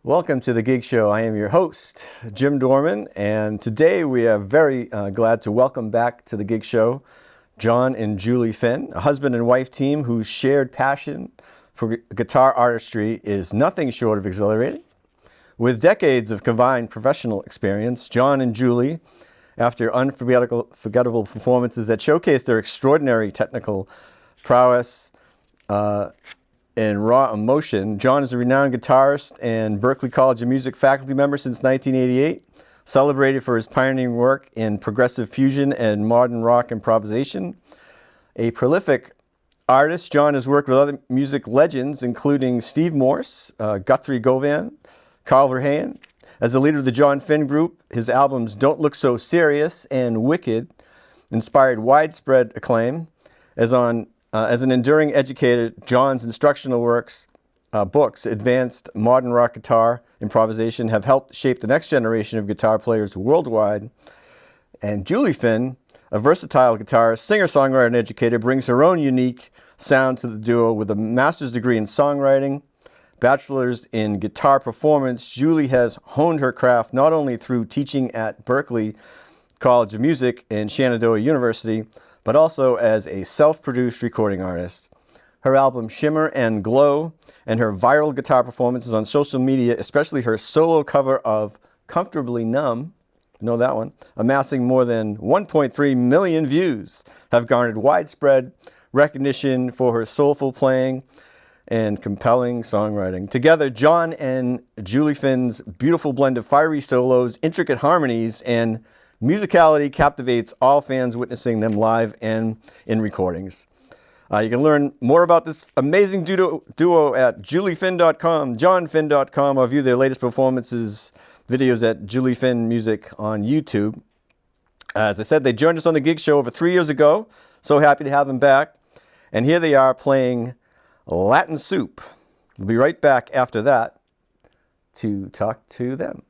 Welcome to the Gig Show. I am your host, Jim Dorman, and today we are very glad to welcome back to the Gig Show Jon and Juli Finn, a husband and wife team whose shared passion for guitar artistry is nothing short of exhilarating. With decades of combined professional experience, Jon and Juli, after unforgettable performances that showcase their extraordinary technical prowess, and raw emotion. Jon is a renowned guitarist and Berklee College of Music faculty member since 1988, celebrated for his pioneering work in progressive fusion and modern rock improvisation. A prolific artist, Jon has worked with other music legends, including Steve Morse, Guthrie Govan, Carl Verheyen. As the leader of the Jon Finn Group, his albums Don't Look So Serious and Wicked inspired widespread acclaim. As an enduring educator, Jon's instructional books, Advanced Modern Rock Guitar Improvisation, have helped shape the next generation of guitar players worldwide. And Juli Finn, a versatile guitarist, singer-songwriter, and educator, brings her own unique sound to the duo. With a master's degree in songwriting, bachelor's in guitar performance, Juli has honed her craft not only through teaching at Berklee College of Music and Shenandoah University, but also as a self-produced recording artist. Her album Shimmer and Glow and her viral guitar performances on social media, especially her solo cover of Comfortably Numb, you know that one, amassing more than 1.3 million views, have garnered widespread recognition for her soulful playing and compelling songwriting. Together, Jon and Juli Finn's beautiful blend of fiery solos, intricate harmonies, and musicality captivates all fans witnessing them live and in recordings. You can learn more about this amazing duo at julifinn.com, jonfinn.com, or view their latest performances, videos at Juli Finn Music on YouTube. As I said, they joined us on the Gig Show over 3 years ago. So happy to have them back. And here they are playing Latin Soup. We'll be right back after that to talk to them.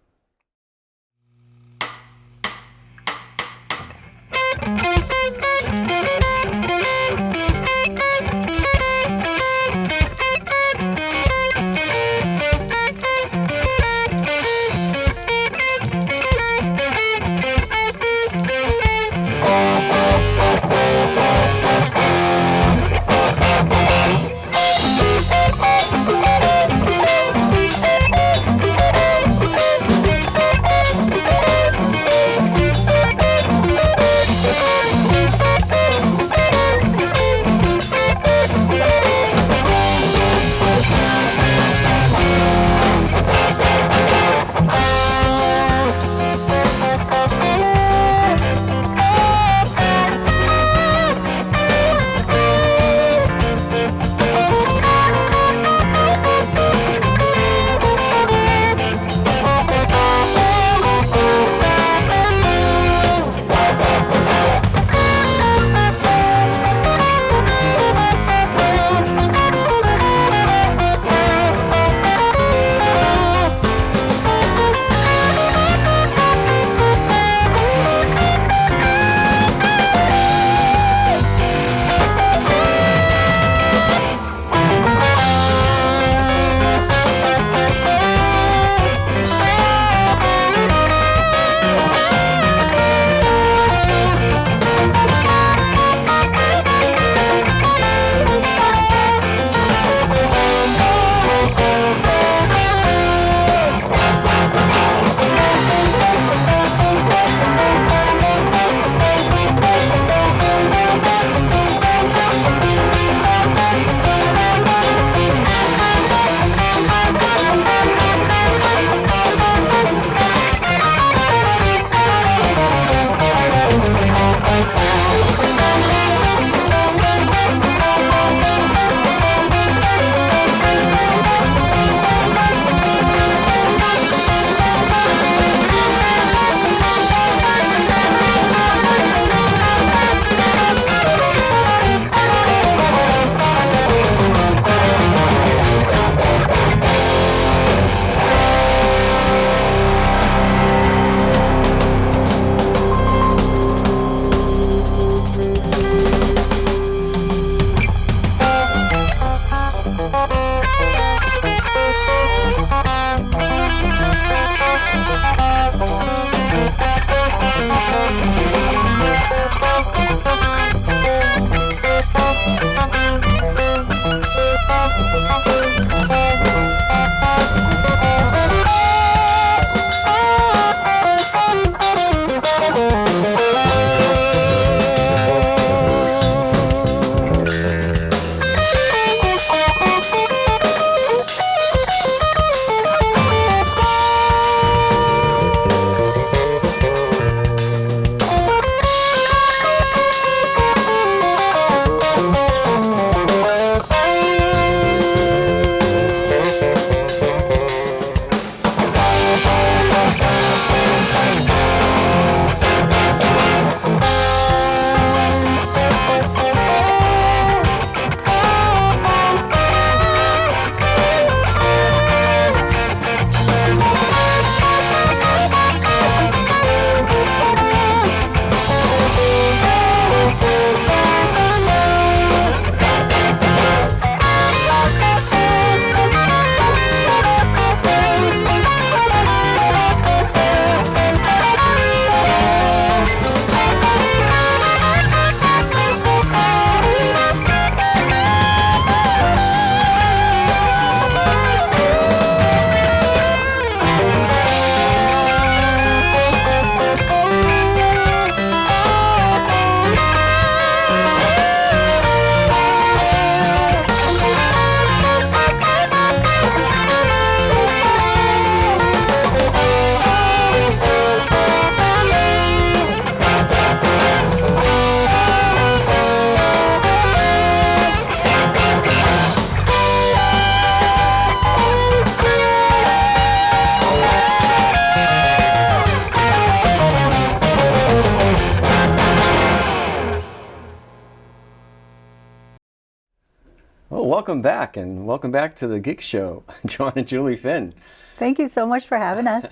welcome back, and welcome back to the Gig Show, Jon and Juli Finn. Thank you so much for having us.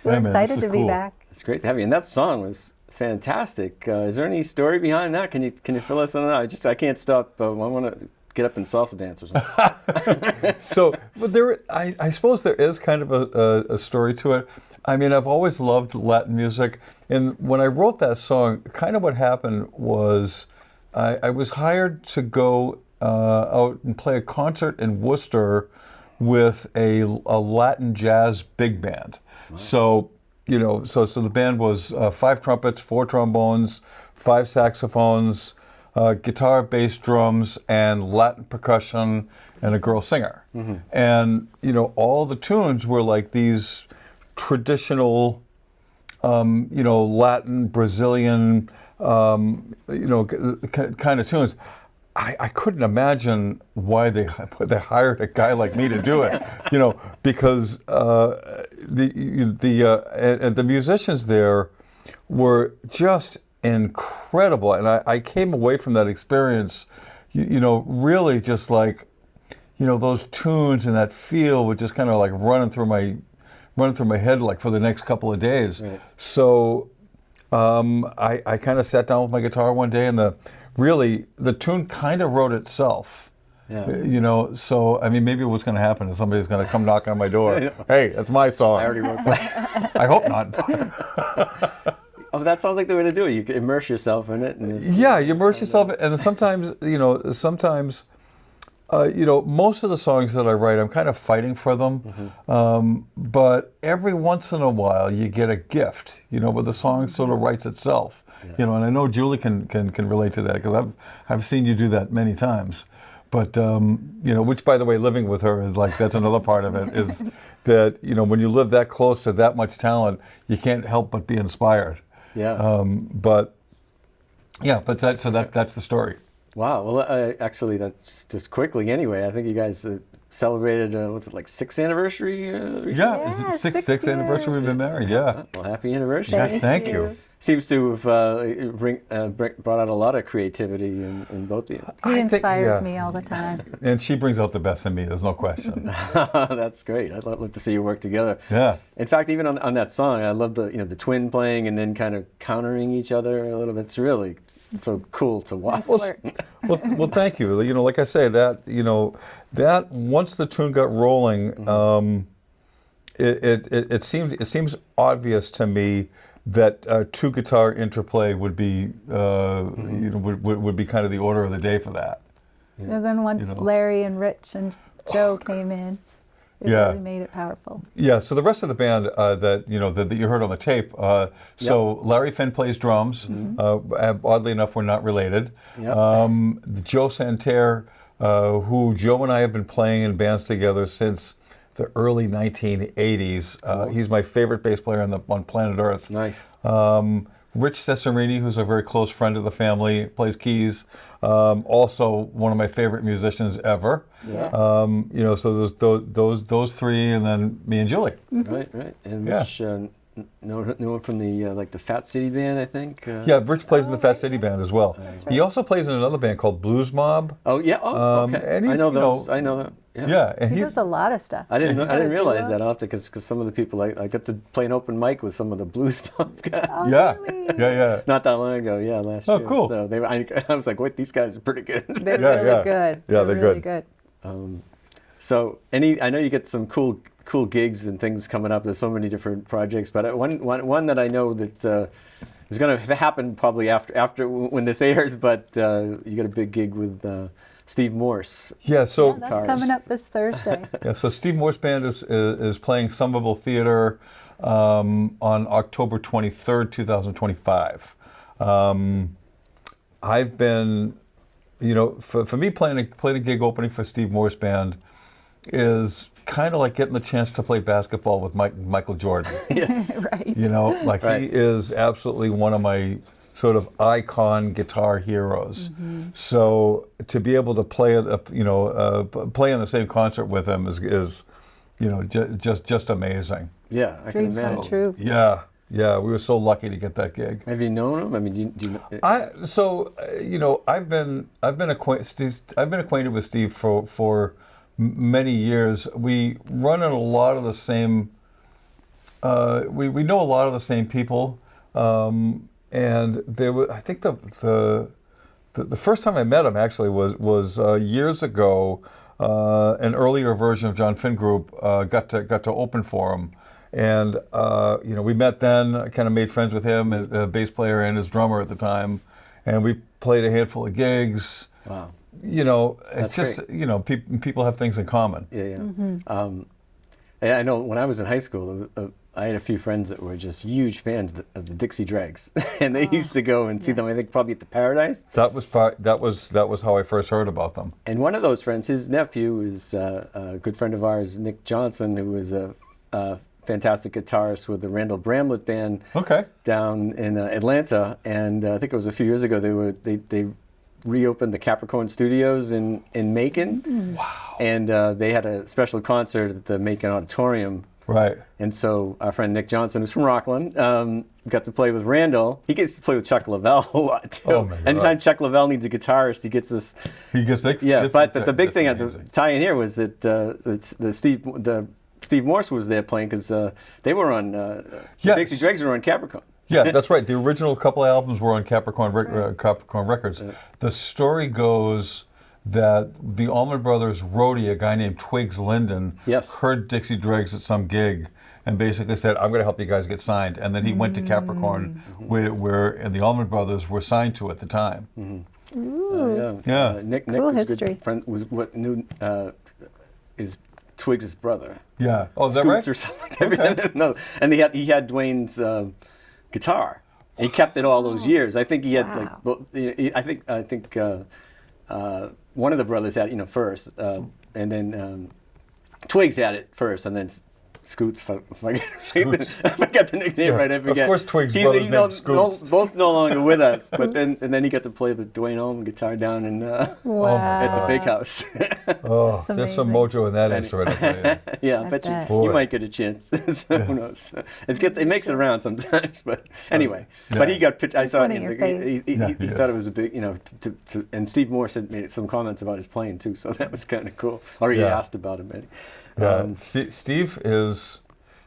We're excited to be cool. back. It's great to have you. And that song was fantastic. Is there any story behind that? Can you fill us in on that? I can't stop. I want to get up and salsa dance or something. So, but I suppose there is kind of a story to it. I mean, I've always loved Latin music, and when I wrote that song, kind of what happened was I was hired to go out and play a concert in Worcester with a Latin jazz big band. Wow. So, so the band was 5 trumpets, 4 trombones, 5 saxophones, guitar, bass, drums, and Latin percussion, and a girl singer. Mm-hmm. And, all the tunes were like these traditional, Latin, Brazilian, kind of tunes. I couldn't imagine why they hired a guy like me to do it, because the musicians there were just incredible, and I came away from that experience, really just like, those tunes and that feel were just kind of like running through my head like for the next couple of days. Right. So I kind of sat down with my guitar one day, and the tune kind of wrote itself. Yeah. So I mean, maybe what's going to happen is somebody's going to come knocking on my door. Hey, that's my song. I already wrote that. I hope not. Oh, that sounds like the way to do it. You can immerse yourself in it. You immerse yourself, and sometimes, most of the songs that I write, I'm kind of fighting for them. Mm-hmm. But every once in a while, you get a gift, where the song sort of writes itself. Yeah. And I know Juli can relate to that, because I've seen you do that many times. But which, by the way, living with her is like, that's another part of it, is that when you live that close to that much talent, you can't help but be inspired. Yeah. That's the story. Wow. Well, actually, that's just quickly anyway. I think you guys celebrated, what's it, like 6th anniversary? It's 6th anniversary we've been married. Yeah. Well, happy anniversary. Thank you. Seems to have brought out a lot of creativity in both of you. He inspires me all the time. And she brings out the best in me, there's no question. That's great. I'd love to see you work together. Yeah. In fact, even on that song, I love the twin playing and then kind of countering each other a little bit. It's really so cool to watch. Nice well, thank you. Like I say, that once the tune got rolling, mm-hmm. It seems obvious to me that 2 guitar interplay would be mm-hmm. would be kind of the order of the day for that. Yeah. And then once Larry and Rich and Joe came in, it really made it powerful. Yeah. So the rest of the band that you heard on the tape. So Larry Finn plays drums. Mm-hmm. Oddly enough, we're not related. Yep. Joe Santerre, who Joe and I have been playing in bands together since the early 1980s. Cool. He's my favorite bass player on planet Earth. Nice. Rich Cesarini, who's a very close friend of the family, plays keys. Also one of my favorite musicians ever. Yeah. So there's those 3, and then me and Juli. Mm-hmm. Right. And Rich, know him from the Fat City Band, I think. Rich plays in the Fat City Band as well. Right. He also plays in another band called Blues Mob. Oh yeah. Okay. And I know those. I know that. Yeah, and he does a lot of stuff. I didn't realize that often, because some of the people I got to play an open mic with some of the Blues Mob guys. Oh, really? Yeah. Not that long ago. Yeah, last year. Oh, cool. So I was like, wait, these guys are pretty good. They're really good. Yeah, they're really good. So I know you get some cool gigs and things coming up. There's so many different projects, but one that I know that is going to happen probably after when this airs. But you got a big gig with Steve Morse. That's coming up this Thursday. So Steve Morse Band is playing Somerville Theater on October 23rd, 2025. I've been, for me playing a gig opening for Steve Morse Band is kind of like getting the chance to play basketball with Michael Jordan. Yes. Right. He is absolutely one of my sort of icon guitar heroes. Mm-hmm. So to be able to play in the same concert with him is just amazing. Yeah, I can imagine. Dreams come true. Yeah. Yeah, we were so lucky to get that gig. Have you known him? I mean, do you know? I've been acquainted with Steve for many years. We run in a lot of the same. We know a lot of the same people, and there was, I think the first time I met him actually was years ago. An earlier version of Jon Finn Group got to open for him. And we met then. I kind of made friends with him, a bass player and his drummer at the time, and we played a handful of gigs. Wow. It's just great. People have things in common. Yeah. Mm-hmm. I know when I was in high school, I had a few friends that were just huge fans of the Dixie Dregs, and they used to go and see them. I think probably at the Paradise. That was how I first heard about them. And one of those friends, his nephew, is a good friend of ours, Nick Johnson, who was a fantastic guitarist with the Randall Bramlett band down in Atlanta. And I think it was a few years ago they reopened the Capricorn Studios in Macon. Mm-hmm. Wow. And they had a special concert at the Macon Auditorium. Right. And so our friend Nick Johnson, who's from Rockland, got to play with Randall. He gets to play with Chuck Leavell a lot too. Oh my God. Anytime Chuck Leavell needs a guitarist, he gets this. But the big thing at the tie-in here was that Steve Morse was there playing because they were on the Dixie Dregs were on Capricorn. Yeah, that's right. The original couple of albums were on Capricorn Records. Yeah. The story goes that the Allman Brothers roadie, a guy named Twiggs Linden, heard Dixie Dregs at some gig and basically said, "I'm going to help you guys get signed." And then he went to Capricorn, where the Allman Brothers were signed to at the time. Mm-hmm. Nick cool was history. Good friend, was what knew is Twiggs' brother. Yeah. Oh, is that right? Or something. Okay. No, and he had Dwayne's guitar. He kept it all those years. I think he had I think one of the brothers had it first, and then Twiggs had it first, and then Scoots. If I get the nickname right, I forget. Of course, Twiggs' brothers named Scoots. Both no longer with us, but then he got to play the Dwayne Allman guitar down in at the Big House. There's some mojo in that instrument, I tell you. Yeah, I bet you might get a chance. Who knows? It makes it around sometimes, but anyway. But he got pitched. I saw it. He thought it was a big, and Steve Morse had made some comments about his playing too, so that was kind of cool. Or he asked about him. Steve is,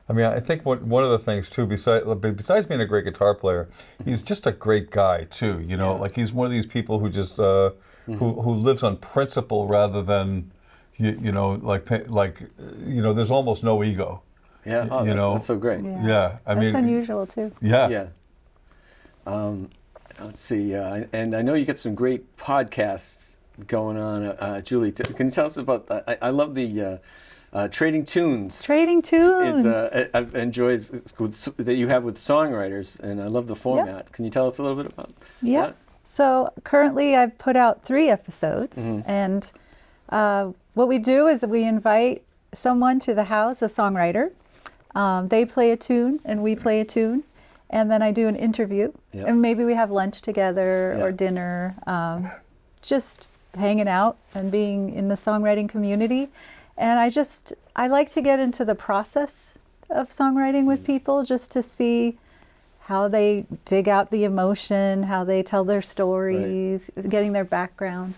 I think one of the things too, besides being a great guitar player, he's just a great guy too. Like he's one of these people who just who lives on principle rather than there's almost no ego. Yeah, that's so great. Yeah, that's unusual too. Yeah. Let's see, and I know you get some great podcasts going on, Julie. Can you tell us about? I love the. Trading Tunes. Trading Tunes. I've enjoyed that you have with songwriters, and I love the format. Yep. Can you tell us a little bit about that? So currently I've put out 3 episodes, and what we do is we invite someone to the house, a songwriter. They play a tune, and we play a tune, and then I do an interview, and maybe we have lunch together or dinner, just hanging out and being in the songwriting community. And I like to get into the process of songwriting with people just to see how they dig out the emotion, how they tell their stories, getting their background.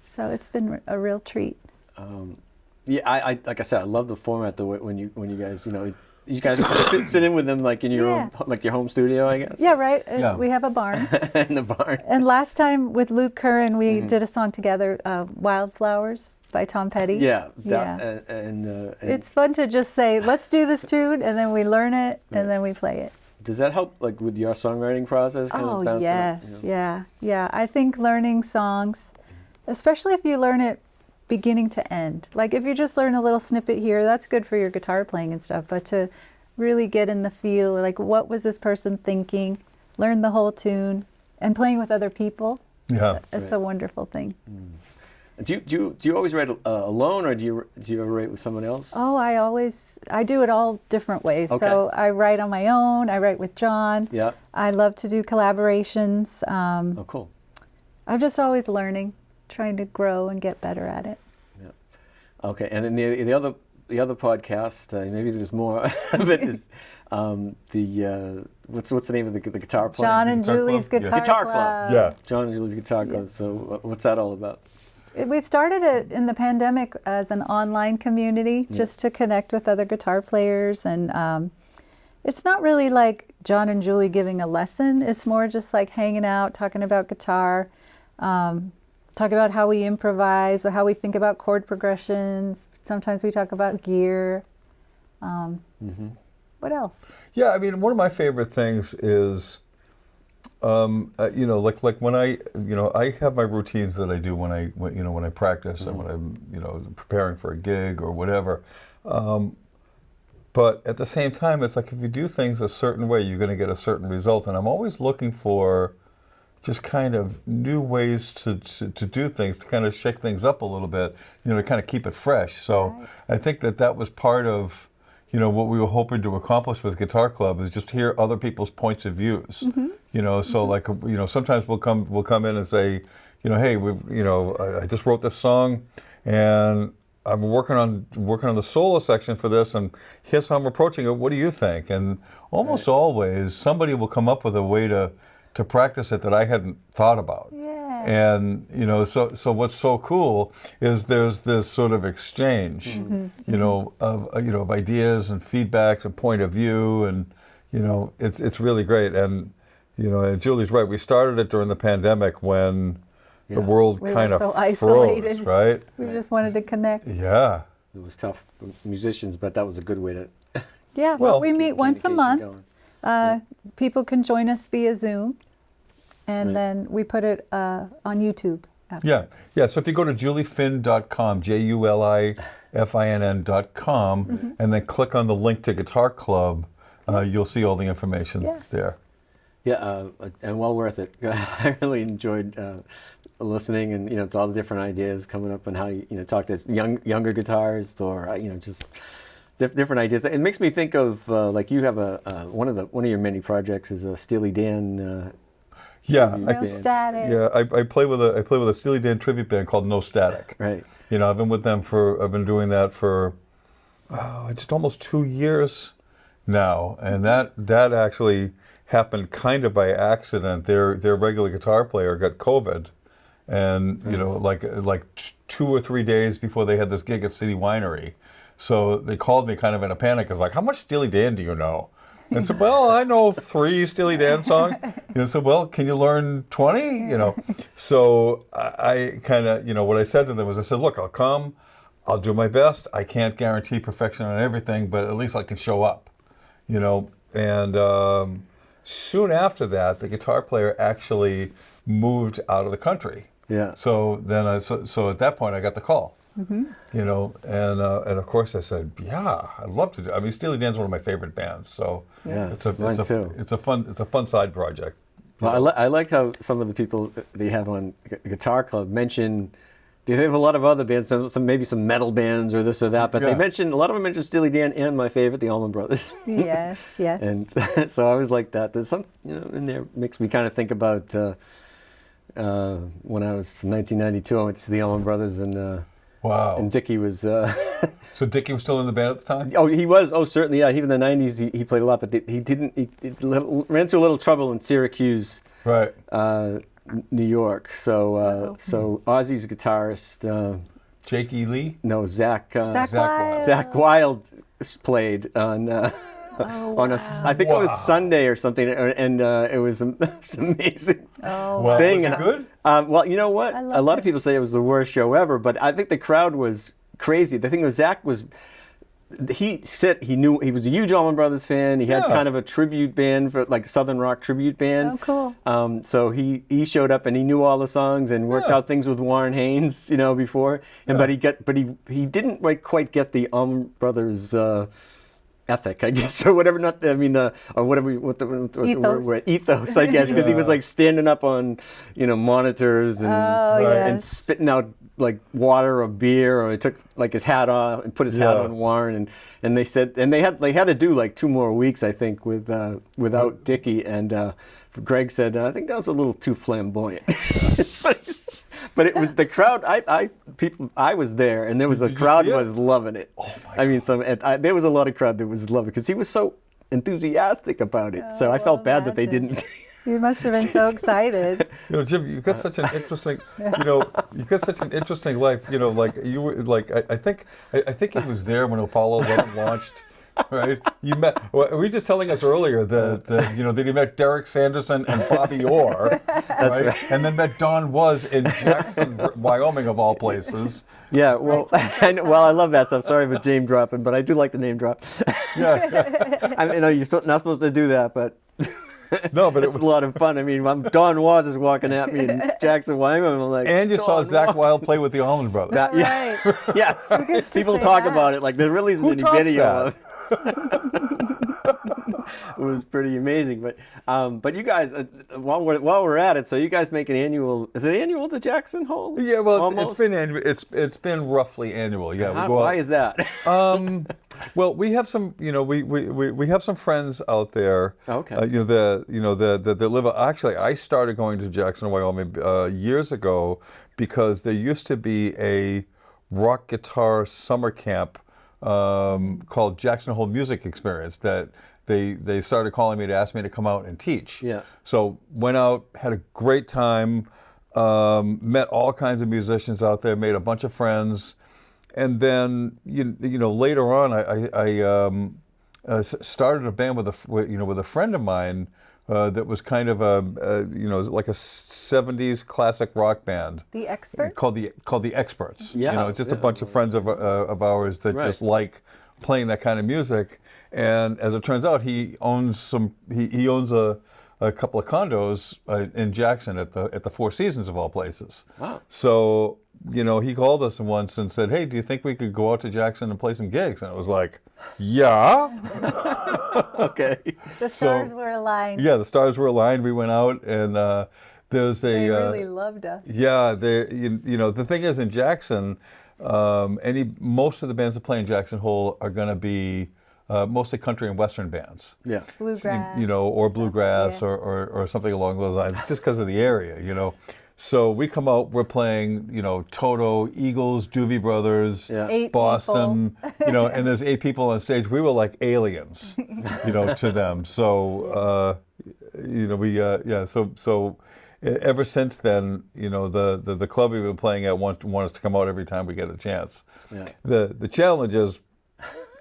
So it's been a real treat. I like I said, I love the format. When you guys, you guys sit in with them like in your own, like your home studio, I guess. Yeah, right. We have a barn. In the barn. And last time with Luke Curran, we did a song together, Wildflowers by Tom Petty. And it's fun to just say, let's do this tune, and then we learn it, and then we play it. Does that help, like, with your songwriting process? Yes, yeah. I think learning songs, especially if you learn it beginning to end. Like, if you just learn a little snippet here, that's good for your guitar playing and stuff, but to really get in the feel, like, what was this person thinking, learn the whole tune, and playing with other people, it's a wonderful thing. Do you always write alone, or do you ever write with someone else? Oh, I do it all different ways. Okay. So I write on my own. I write with Jon. Yeah. I love to do collaborations. Oh, cool. I'm just always learning, trying to grow and get better at it. Yeah. Okay, and then the other podcast, maybe there's more of it, is What's the name of the guitar player? Jon and Guitar Julie's Club? Guitar, Guitar Club. Club. Yeah. Jon and Julie's Guitar Club. So what's that all about? We started it in the pandemic as an online community just to connect with other guitar players. And it's not really like Jon and Julie giving a lesson. It's more just like hanging out, talking about guitar, talking about how we improvise, or how we think about chord progressions. Sometimes we talk about gear. What else? Yeah, I mean, one of my favorite things is, like when I have my routines that I do when I practice and when I'm, preparing for a gig or whatever. But at the same time, it's like if you do things a certain way, you're going to get a certain result. And I'm always looking for just kind of new ways to do things, to kind of shake things up a little bit, to kind of keep it fresh. So Right. I think that was part of, what we were hoping to accomplish with Guitar Club, is just hear other people's points of views. So like, sometimes we'll come in and say, hey, I just wrote this song and I'm working on the solo section for this, and here's how I'm approaching it. What do you think? And almost always somebody will come up with a way to practice it that I hadn't thought about. Yeah. And so what's so cool is there's this sort of exchange, of ideas and feedback and point of view, and it's really great. And and Julie's right. We started it during the pandemic when the world We kind were of so froze, isolated. right? We just wanted to connect. Yeah. It was tough for musicians, but that was a good way to Yeah, Well, we meet once a communication month. going. People can join us via Zoom, and then we put it on YouTube. after. Yeah. So if you go to julifinn.com, JULIFINN.com, and then click on the link to Guitar Club, you'll see all the information there. Yeah, and well worth it. I really enjoyed listening, and it's all the different ideas coming up, and how you talk to younger guitarists, or just different ideas. It makes me think of like you have one of your many projects is a Steely Dan. Yeah, No static. I play with a Steely Dan tribute band called No Static. Right. I've been doing that for just almost 2 years now, and that actually happened kind of by accident. Their regular guitar player got COVID, and like 2 or 3 days before they had this gig at City Winery, so they called me kind of in a panic. It's like, how much Steely Dan do you know? And I said, well, I know 3 Steely Dan songs. And I said, well, can you learn 20? So I kind of, what I said to them was, I said, look, I'll come, I'll do my best. I can't guarantee perfection on everything, but at least I can show up, And soon after that, the guitar player actually moved out of the country. Yeah. So then, so at that point, I got the call. And of course I said, yeah, I'd love to do. I mean, Steely Dan's one of my favorite bands, so it's a fun side project. Well, I like how some of the people that you have on Guitar Club mention. They have a lot of other bands, maybe some metal bands or this or that, but a lot of them mention Steely Dan and my favorite, the Allman Brothers. Yes. And so I always like that. There's some in there makes me kind of think about when I was in 1992. I went to the Allman Brothers, and Wow. and Dickie was. So Dickie was still in the band at the time? Oh, he was. Oh, certainly. Yeah, even in the '90s, he played a lot, but he didn't. He ran into a little trouble in Syracuse, Right. New York. So so Ozzy's guitarist. Jake E. Lee? No, Zach. Zach Wild. Zach Wild played on. On a, I think it was Sunday or something, and it was it's amazing Wow. thing. Was it good? Well, you know what? I A loved lot it. of people say it was the worst show ever, but I think the crowd was crazy. The thing was, Zach was. He said he knew he was a huge Allman Brothers fan. He had kind of a tribute band for like Southern rock tribute band. Oh, cool. So he showed up and he knew all the songs and worked out things with Warren Haynes, before. And but he didn't quite get the Allman Brothers ethic, I guess, or whatever. Not, I mean, or whatever. What the word? Word? Ethos, I guess, because he was like standing up on, monitors and and spitting out like water or beer, or he took like his hat off and put his hat on Warren, and they said, and they had to do like 2 more weeks, I think, without Dickie, and Greg said, I think that was a little too flamboyant. But it was the crowd. I was there, and there was Did the you crowd see it? was loving it. Oh my I mean, there was a lot of crowd that was loving it because he was so enthusiastic about it. So I well, felt bad that they imagine. didn't. You must have been so excited. Jim, you've got such an interesting, you've got such an interesting life. Like you were, like I think he was there when Apollo 11 launched, right? You met. Well, were you just telling us earlier that he met Derek Sanderson and Bobby Orr, right? And then met Don Was in Jackson, Wyoming, of all places. Yeah, well, I love that stuff. Sorry for name dropping, but I do like the name drop. Yeah. I mean, you're not supposed to do that, but. No, but it's a lot of fun. I mean, Don Was is walking at me in Jackson, Wyoming. I'm like, and you saw Zach Wilde play with the Allman Brothers. Yeah, Right. yes. People talk about it like there really isn't any video of it. It was pretty amazing, but you guys, while we're at it, so you guys make an annual. Is it annual to Jackson Hole? Yeah, well, Almost? it's been annual. It's been roughly annual. Yeah. Why is that? Well, we have some, we have some friends out there. Okay. That live. Actually, I started going to Jackson, Wyoming, years ago because there used to be a rock guitar summer camp called Jackson Hole Music Experience that they started calling me to ask me to come out and teach. Yeah. So went out, had a great time, met all kinds of musicians out there, made a bunch of friends. And then, later on, I started a band with a friend of mine that was kind of like a 70s classic rock band. The Experts? Called the Experts. Yeah. Just a bunch of friends of ours that just like playing that kind of music. And as it turns out, he owns a couple of condos in Jackson at the Four Seasons of all places. Wow. So, he called us once and said, "Hey, do you think we could go out to Jackson and play some gigs?" And I was like, "Yeah." Okay. The stars were aligned. Yeah, the stars were aligned. We went out, and there's a. They really loved us. Yeah, the thing is, in Jackson, most of the bands that play in Jackson Hole are going to be mostly country and western bands. Yeah. Bluegrass. Or bluegrass, or something along those lines, just because of the area. So we come out, we're playing, Toto, Eagles, Doobie Brothers, 8 Boston, and there's 8 people on stage. We were like aliens, to them. So, so ever since then, the club we've been playing at want us to come out every time we get a chance. Yeah. The challenge is,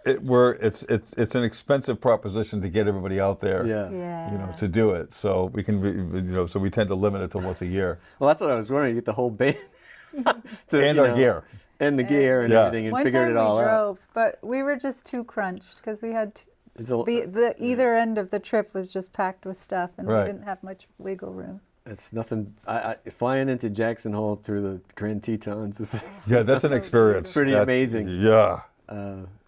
it's an expensive proposition to get everybody out there, to do it. So we can, so we tend to limit it to once a year. Well, that's what I was wondering. You get the whole band And our gear. And the gear and everything, and figured it all One time we out. drove, but we were just too crunched because we had the either end of the trip was just packed with stuff, and we didn't have much wiggle room. It's nothing. Flying into Jackson Hole through the Grand Tetons is that's an experience. Pretty amazing. Yeah.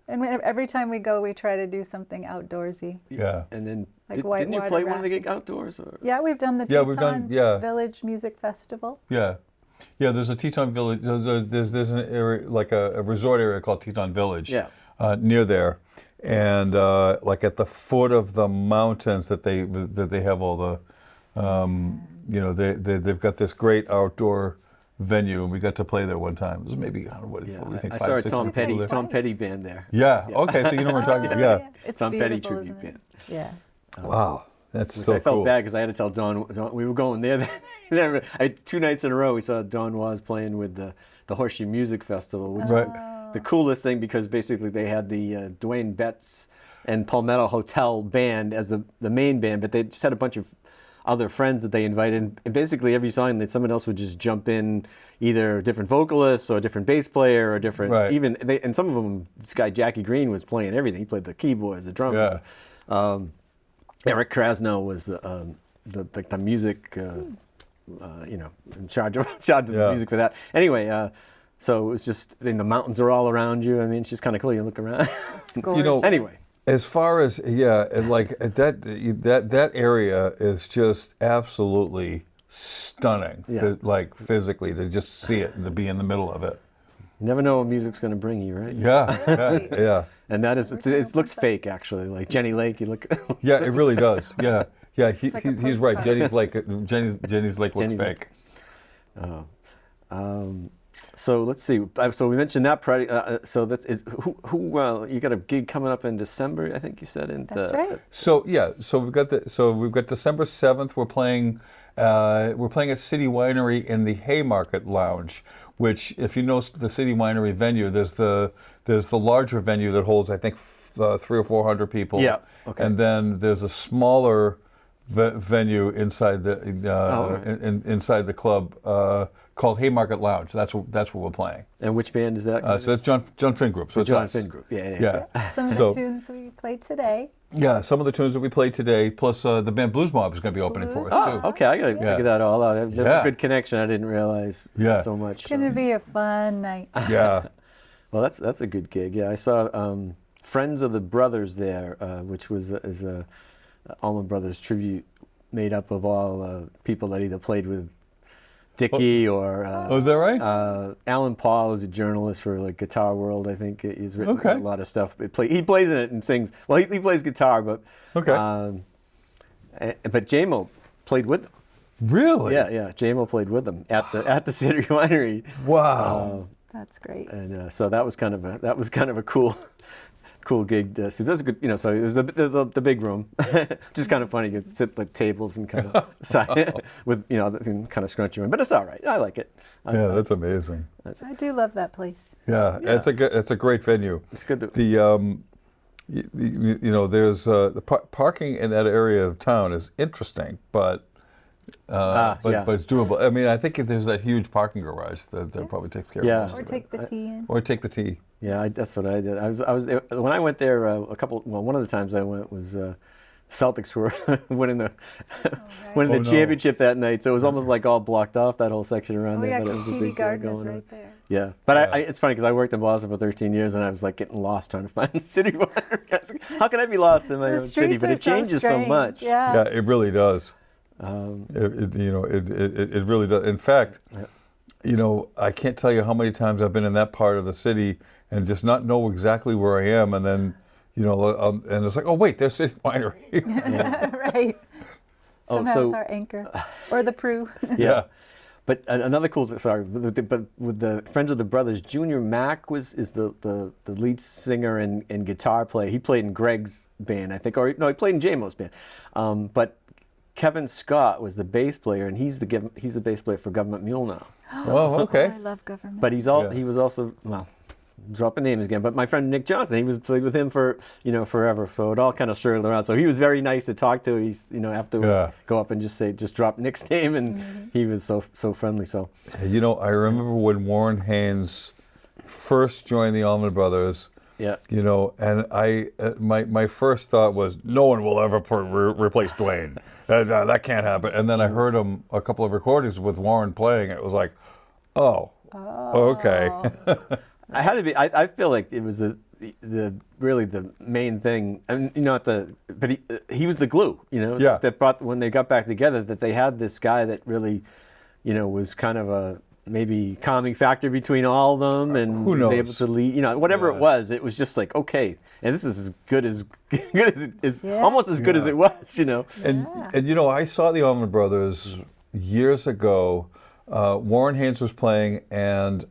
And every time we go, we try to do something outdoorsy. Yeah. And then, Like didn't you whitewater play one of the rafting. gig outdoors? Or? Yeah, we've done the Yeah, we've Teton done- Village Music Festival. Yeah. Yeah, there's a Teton Village. There's an area, like a resort area called Teton Village. Yeah. Near there, and like at the foot of the mountains that they have all the, they've got this great outdoor venue, and we got to play there one time. It was maybe, I don't know, what do you think, I 5, saw a 6 Tom people there. Petty band there. Yeah. Okay, so you know what we're talking about. Yeah. It's Tom Petty beautiful, tribute isn't it? band. Yeah. Wow, that's Which so I felt cool. bad because I had to tell Don we were going there. 2 nights in a row we saw Don Was playing with the Horseshoe Music Festival, which is the coolest thing because basically they had the Dwayne Betts and Palmetto Hotel band as the main band, but they just had a bunch of other friends that they invited, and basically every song that someone else would just jump in, either a different vocalist or a different bass player or different and some of them, this guy Jackie Green was playing everything. He played the keyboards, the drums. Eric Krasno was the music in charge of the music for that. Anyway, so it was just, and the mountains are all around you. I mean, it's just kind of cool. You look around. Anyway. As far as like that area is just absolutely stunning. Like physically, to just see it and to be in the middle of it. You never know what music's going to bring you, right? Yeah. And that is, it looks fake actually. Like Jenny Lake, you look. Yeah, it really does. Yeah. He's right. postcard. Jenny's Lake looks fake. So let's see. So we mentioned that. So that is who you got a gig coming up in December, I think you said. That's right. So yeah, so we've got December 7th. We're playing at City Winery in the Haymarket Lounge, which, if you know the City Winery venue, there's the larger venue that holds, I think, 300 or 400 people. Yeah. Okay. And then there's a smaller venue inside the inside the club called Haymarket Lounge. That's where we're playing. And which band is that? So that's Jon Finn Group. So the it's Jon us. Finn Group. Yeah. Some of the tunes we played today. Yeah, some of the tunes that we played today, plus the band Blues Mob is going to be opening for us too. Okay, I got to figure that all out. That's a good connection. I didn't realize so much. It's going to be a fun night. Yeah. Well, that's a good gig. Yeah, I saw Friends of the Brothers there, which is a Allman Brothers tribute made up of all people that either played with Dickie or is that right? Alan Paul is a journalist for like Guitar World. I think he's written a lot of stuff. He plays in it and sings. Well, he plays guitar, but but J-Mo played with them. Really? Yeah. J-Mo played with them at the City Winery. Wow. That's great. And so that was kind of a cool gig. So that's a good, so it was the big room. Just kind of funny. You could sit like tables and kind of with kind of scrunch you in, but it's all right. I like it. That's amazing. I do love that place. Yeah. It's a great venue. It's good. There's the parking in that area of town is interesting, but it's doable. I mean, I think if there's that huge parking garage that probably takes care of most Or take the T in. Or take the T. Yeah, that's what I did. I was when I went there one of the times I went was Celtics were winning the championship that night, so it was almost like all blocked off, that whole section around there. Yeah, but it because was a TD big Garden going is on. right there. Yeah, but it's funny because I worked in Boston for 13 years and I was like getting lost trying to find the city. How can I be lost in my own city? But it changes so much. Yeah, it really does. It really does. In fact, I can't tell you how many times I've been in that part of the city and just not know exactly where I am, and then, and it's like, oh wait, there's City Winery. Right. Somehow it's our anchor, or the Prue. Yeah. But another cool, but with the Friends of the Brothers, Junior Mack is the lead singer and guitar player. He played in Greg's band, I think, he played in J-Mo's band. But Kevin Scott was the bass player, and he's the bass player for Government Mule now. Okay. I love Government. But he was also, dropping names again, but my friend Nick Johnson, he was played with him for forever, so it all kind of circled around. So he was very nice to talk to. He's afterwards go up and just drop Nick's name, and he was so friendly. So I remember when Warren Haynes first joined the Allman Brothers. Yeah. And my first thought was, no one will ever replace Dwayne. That can't happen. And then I heard him a couple of recordings with Warren playing. It was like, okay. I had to be. I feel like it was the really the main thing. And but he was the glue. That brought when they got back together. That they had this guy that really, was kind of a maybe calming factor between all of them, and who knows? Was able to lead. Whatever it was just like okay, and this is as good as it is, almost as good as it was. And I saw the Allman Brothers years ago. Warren Haynes was playing, and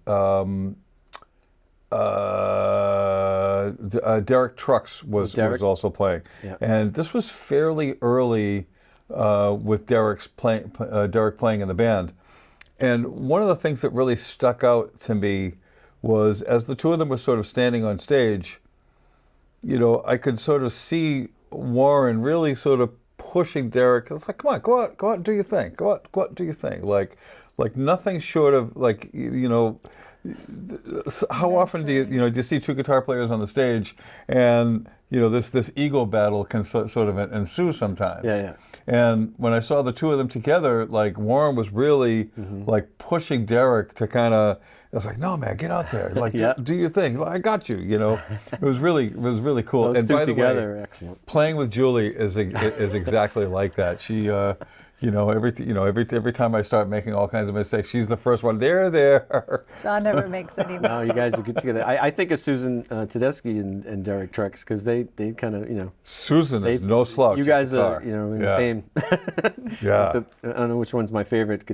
Derek Trucks was also playing. Yeah. And this was fairly early with Derek playing in the band. And one of the things that really stuck out to me was as the two of them were sort of standing on stage, I could sort of see Warren really sort of pushing Derek. It's like, come on, go out and do your thing. Go out and do your thing. Like nothing short of how often do you see two guitar players on the stage and this ego battle can sort of ensue sometimes. Yeah. And when I saw the two of them together, like Warren was really like pushing Derek to kind of. I was like, no man, get out there, like do your thing. Like, I got you. It was really cool. Those and two by the together way, are excellent. Playing with Julie is exactly like that. She. every time I start making all kinds of mistakes, she's the first one. There. John never makes any mistakes. No, you guys are good together. I think of Susan Tedeschi and Derek Trucks because they kind of, Susan is no slouch. You guys guitar. are, in the same. Yeah. I don't know which one's my favorite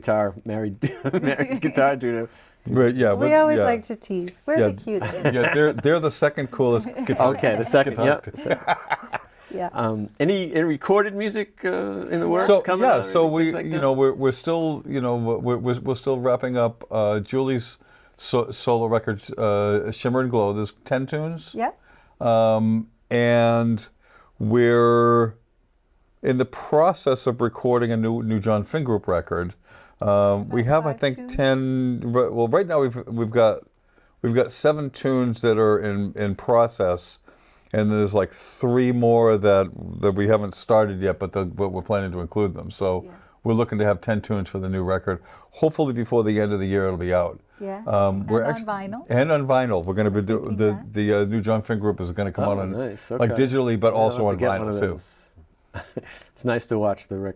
married guitar duo. But yeah, We always like to tease. We're the cutest. Yeah, they're the second coolest guitar. Okay, the second. guitar Yep. Yeah. Any recorded music in the works So coming out? so we like that? we're still we're still wrapping up Julie's solo record Shimmer and Glow. There's 10 tunes. Yeah. And we're in the process of recording a new Jon Finn Group record. We have, I 5 think, tunes? 10. Well, right now we've got 7 tunes that are in process, and there's like 3 more that we haven't started yet, but we're planning to include them. So we're looking to have 10 tunes for the new record. Hopefully, before the end of the year, it'll be out. Yeah. We're and on vinyl. And on vinyl, we're going to be doing the new Jon Finn Group is going to come out on nice. like Okay. digitally, but I'll also have to on get one vinyl of too. those. It's nice to watch the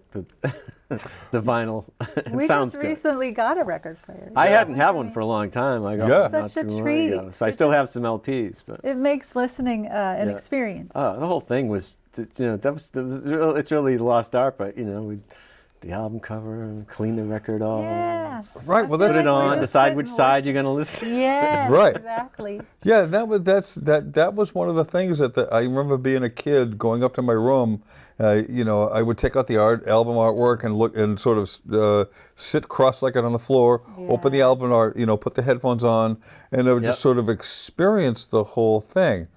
vinyl. It We sounds just good. recently got a record player. I hadn't had one for a long time. I got Yeah. one not Such a too long treat. ago. So I It still just- have some LPs, but It makes listening an Yeah. experience. the whole thing was, it's really lost art. But the album cover and clean the record off. Yeah. Right, well, I that's- Put feel it like we on. just Decide sit which and side listen. you're gonna listen. Yeah. Right. Exactly. Yeah, that was one of the things that I remember being a kid going up to my room. I would take out the album artwork and look and sort of sit cross-legged on the floor, open the Yeah. album art, put the headphones on, and I would just sort of experience the whole thing.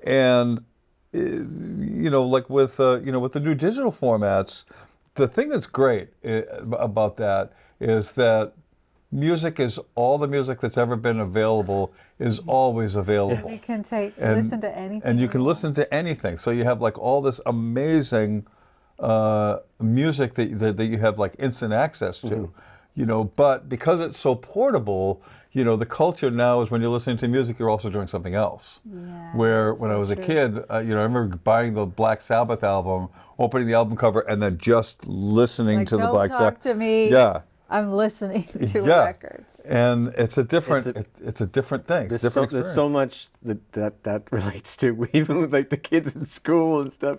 And like with the new digital formats, the thing that's great about that is that music is all the music that's ever been available is always available. You can And- listen to anything. And you can listen to anything. So you have like all this amazing music that you have like instant access to, but because it's so portable, the culture now is when you're listening to music, you're also doing something else. Yeah, Where that's when I so was a true. kid, I remember buying the Black Sabbath album, opening the album cover, and then just listening Like, to the don't Black talk Sabbath. to me. Yeah. I'm listening to Yeah. a record. And it's a different, It's it's a different thing. It's There's a different there's so much that relates to even with like the kids in school and stuff.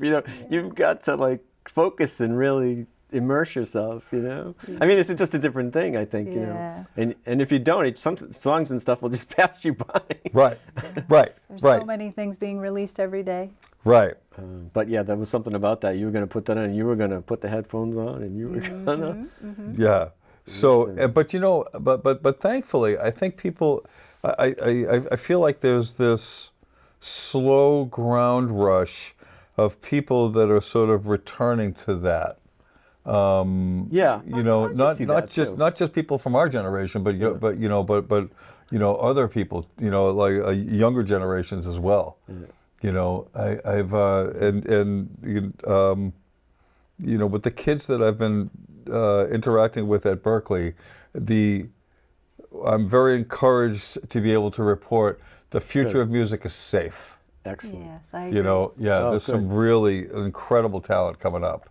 You've got to like focus and really immerse yourself. I mean, it's just a different thing. I think. Yeah. And if you don't, some songs and stuff will just pass you by. Right. There's Right. so many things being released every day. Right. But yeah, there was something about that. You were going to put that on. You were going to put the headphones on, and you were going to. Yeah. So, but thankfully, I think people, I feel like there's this slow ground rush of people that are sort of returning to that. Yeah. Not just people from our generation, but other people, like younger generations as well. I've with the kids that I've been interacting with at Berkeley, I'm very encouraged to be able to report the future of music is safe. Excellent. Yes, I agree. There's some really incredible talent coming up.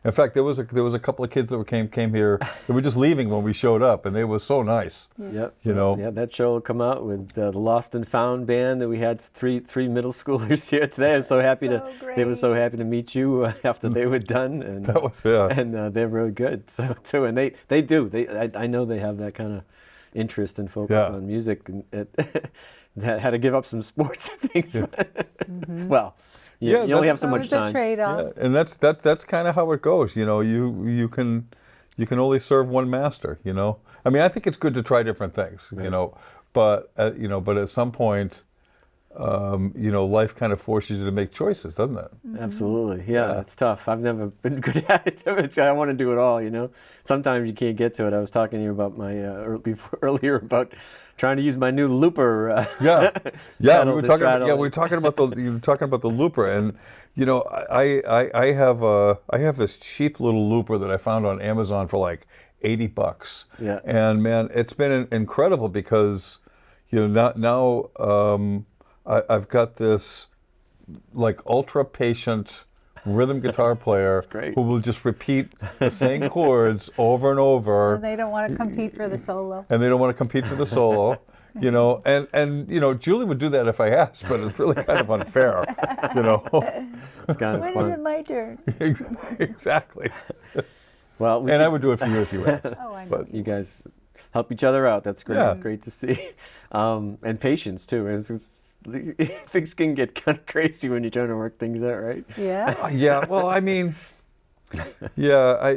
In fact, there was a couple of kids that came here. They were just leaving when we showed up, and they were so nice. Yep. Yeah, that show will come out with the Lost and Found band that we had three middle schoolers here today. I'm so happy they were so happy to meet you after they were done, and That was and they're really good. So too, and they do. I know they have that kind of interest and focus on music, and had to give up some sports things. Well. You only have so much It's a time. trade-off. and that's kind of how it goes. You can only serve one master. I mean, I think it's good to try different things. But at some point, life kind of forces you to make choices, doesn't it? Absolutely. Yeah, it's tough. I've never been good at it. I want to do it all, Sometimes you can't get to it. I was talking to you about my earlier about trying to use my new looper. We were talking about you were talking about the looper, and I have this cheap little looper that I found on Amazon for like $80. Yeah. And man, it's been incredible because now I've got this like ultra patient rhythm guitar player great. who will just repeat the same chords over and over. And they don't want to compete for the solo. And they don't want to compete for the solo. You know, and you know, Julie would do that if I asked, but it's really kind of unfair, you know. It's kind of When fun. is it my turn? Exactly. Well, And I would do it for you if you asked. Oh, I know. but you guys help each other out. That's great. Yeah. Great to see. And patience too. Things can get kind of crazy when you're trying to work things out, right? Yeah. Yeah, well, I mean, yeah,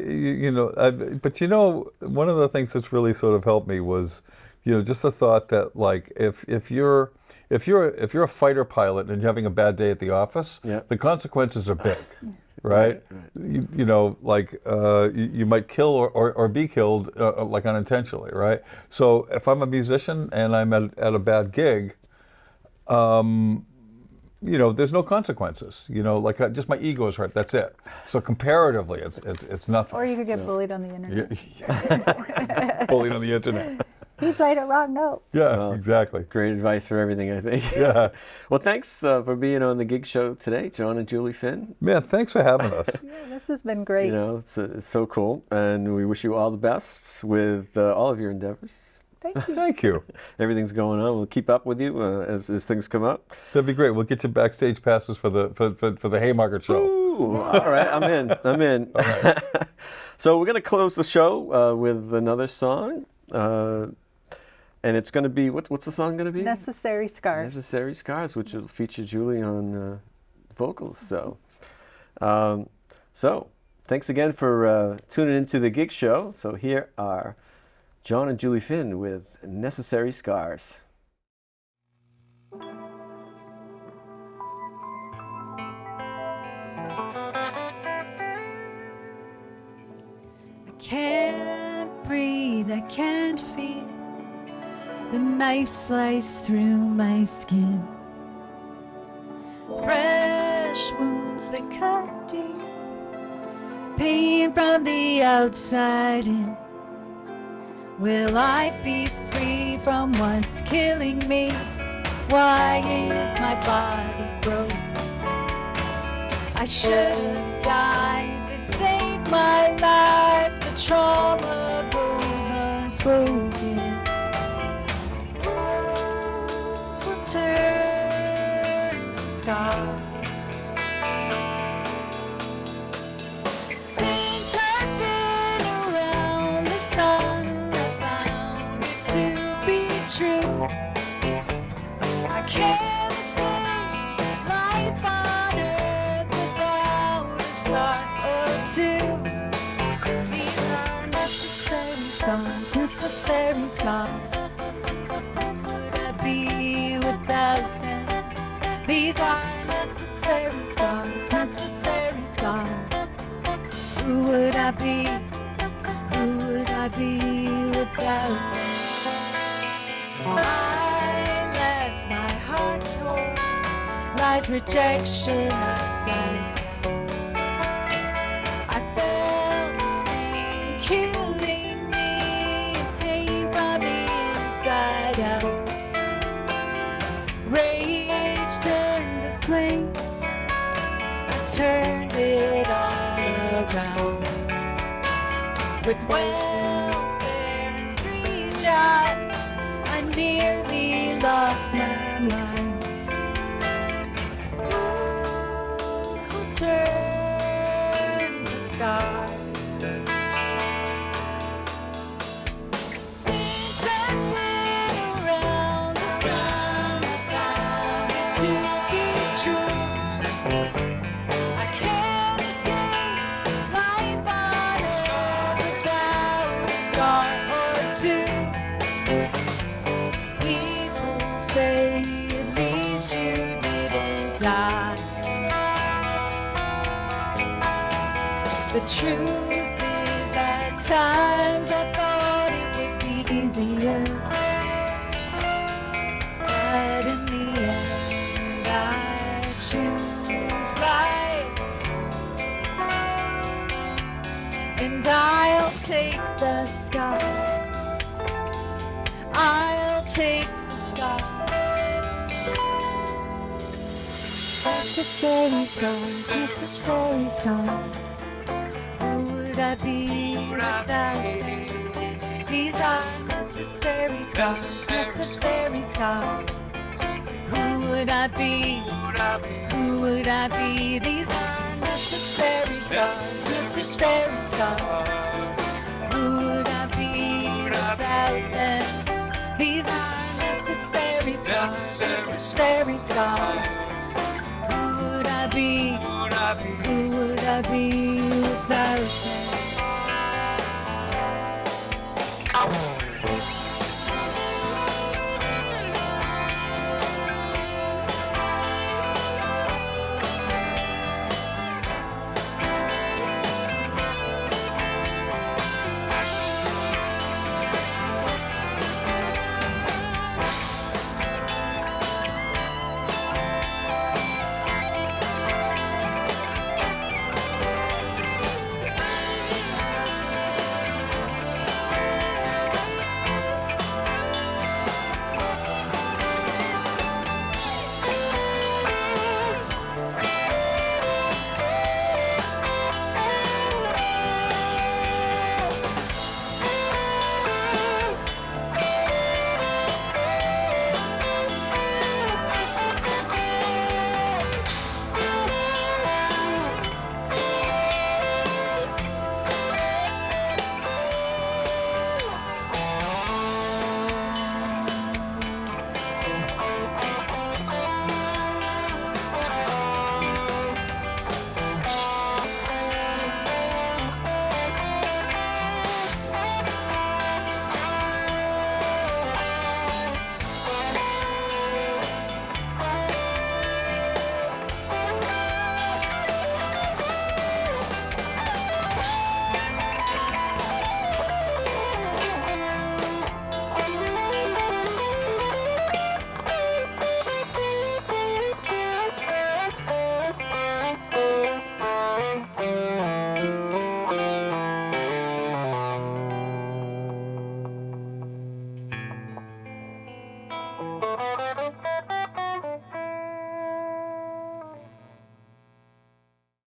but you know, one of the things that's really sort of helped me was, you know, just the thought that like if you're a fighter pilot and you're having a bad day at the office, Yeah. the consequences are big, right? You know, like you might kill or be killed like unintentionally, right? So if I'm a musician and I'm at a bad gig, you know, there's no consequences. You know, like just my ego is hurt. That's it. So comparatively, it's nothing. Or you could get bullied on the internet. Yeah. Bullied on the internet. He played a wrong note. Yeah, Well, exactly. Great advice for everything, I think. Yeah. Well, thanks for being on the Gig Show today, Jon and Juli Finn. Man, thanks for having us. Yeah, this has been great. You know, it's so cool, and we wish you all the best with all of your endeavors. Thank you. Thank you. Everything's going on. We'll keep up with you as things come up. That'd be great. We'll get you backstage passes for the Haymarket show. Ooh, all right, I'm in. I'm in. So we're going to close the show with another song. And it's going to be, what's the song going to be? Necessary Scars. Necessary Scars, which will feature Julie on vocals. So, thanks again for tuning into the Gig Show. So here are Jon and Juli Finn with Necessary Scars. I can't breathe, I can't feel the knife slice through my skin. Fresh wounds that cut deep, pain from the outside in. Will I be free from what's killing me? Why is my body broke? I should have died, they saved my life. The trauma goes unspoken. Wounds will turn to scars. Since I've been around the sun, I found it to be true. I can't escape life on earth without a scar or two. These are necessary scars, necessary scars. Would I be without them? These are necessary scars, necessary scars. Who would I be? Who would I be without them? I left my heart torn, lies rejection of sight. I felt the sting killing me, pain from the inside out. Rage turned to flames, I turned it all around. With welfare and 3 jobs, I nearly lost my mind. Wounds will turn to scars. Since I've been around the sun, I found it to be true. I can't escape life on earth without a scar or two. People say at least you didn't die. The truth is at times I thought it would be easier, but in the end I choose life. And I'll take the scar, I'll take the scar. necessary scars, necessary scars. Who would I be without them? These are necessary scars, necessary scars. Who would I be? Who would I be? These are necessary scars, necessary scars. Who would I be without them? These are necessary scars, necessary scars. Who would I be? Who would I be without them?